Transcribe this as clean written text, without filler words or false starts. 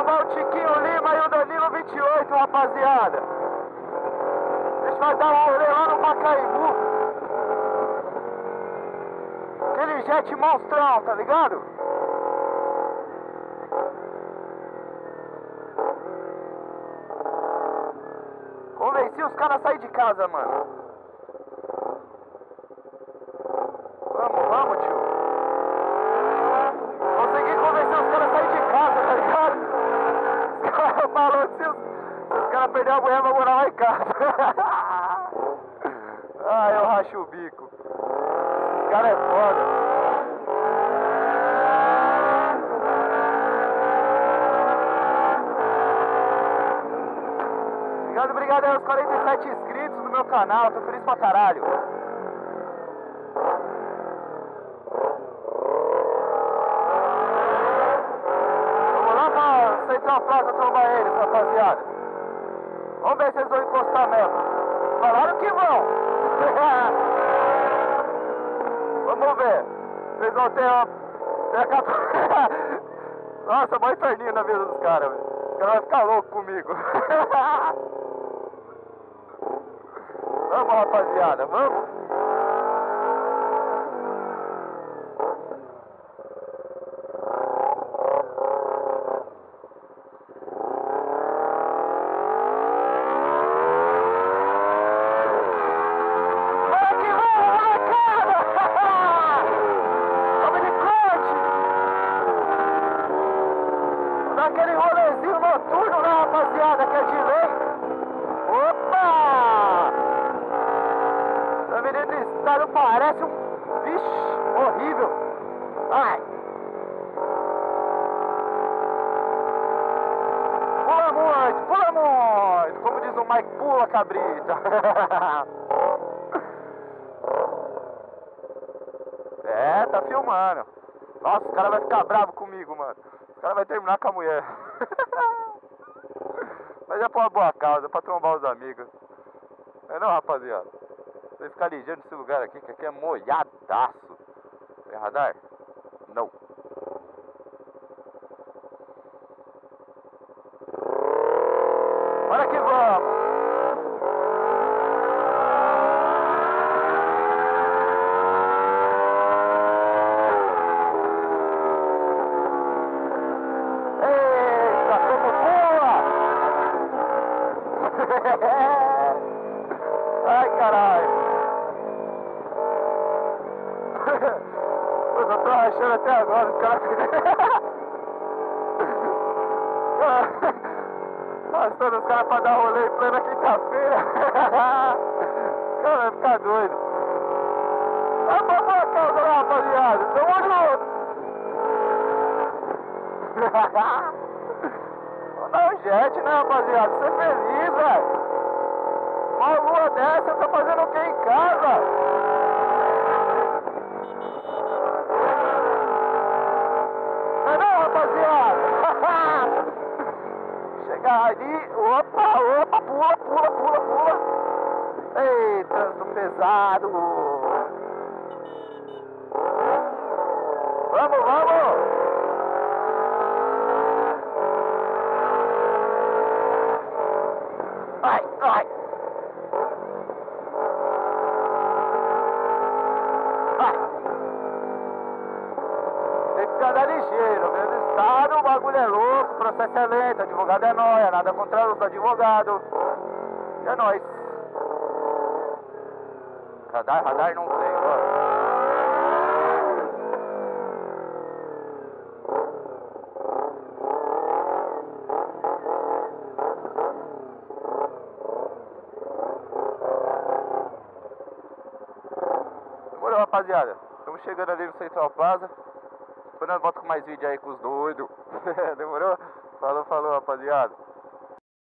levar o Tiquinho Lima e o Danilo 28, rapaziada. A gente vai dar um rolê lá no Pacaembu. Aquele jet monstrão, tá ligado? Convenci os caras a sair de casa, mano. Vamos, tio. Consegui convencer os caras a sair de casa, tá ligado? Os caras falaram, se os caras perderem a mulher, vão morar lá em casa. Ah, eu racho o bico. Esse cara é foda. Obrigado aí aos 47 inscritos do meu canal, tô feliz pra caralho. Vamos lá pra Central Plaza trombar eles, rapaziada. Vamos ver se eles vão encostar mesmo. Falaram que vão. Vamos ver. Vocês vão ter a... Nossa, mó inferninho na vida dos caras, velho. Os caras vão ficar loucos comigo. Vamos, rapaziada, vamos? Bora que vamos, molecada! Vamos de corte! Vou dar aquele rolezinho noturno, né, rapaziada, que é de lei. Opa! A menina do estado parece um bicho horrível. Ai. Pula muito. Como diz o Mike, pula, cabrita. É, tá filmando. Nossa, o cara vai ficar bravo comigo, mano. O cara vai terminar com a mulher. Mas é pra uma boa causa, pra trombar os amigos. É não, rapaziada? Você ficar ligeiro nesse lugar aqui, que aqui é molhadaço. Tem radar? Não. Bora que vamos! Eita, como pula! Ai, caralho! Eu tô rachando até agora, os caras... Arrastando os caras pra dar rolê em plena quinta-feira. Os caras vão ficar doidos. Vai pra boa causa lá, rapaziada. Tamo junto. Vou dar um jet, né, rapaziada? Ser feliz, velho. Uma lua dessa, eu tô fazendo o que em casa? Rapaziada, chegar ali, opa, pula. Ei, trânsito pesado. Vamos. Ai. Tem que andar ligeiro, meu estado, o bagulho é louco, o processo é lento, advogado é nóia, nada contra os advogados. E é nóis. Radar não tem, bora. Demorou, rapaziada. Estamos chegando ali no Central Plaza. Depois nós voltamos com mais vídeo aí com os doidos. Demorou? Falou, rapaziada.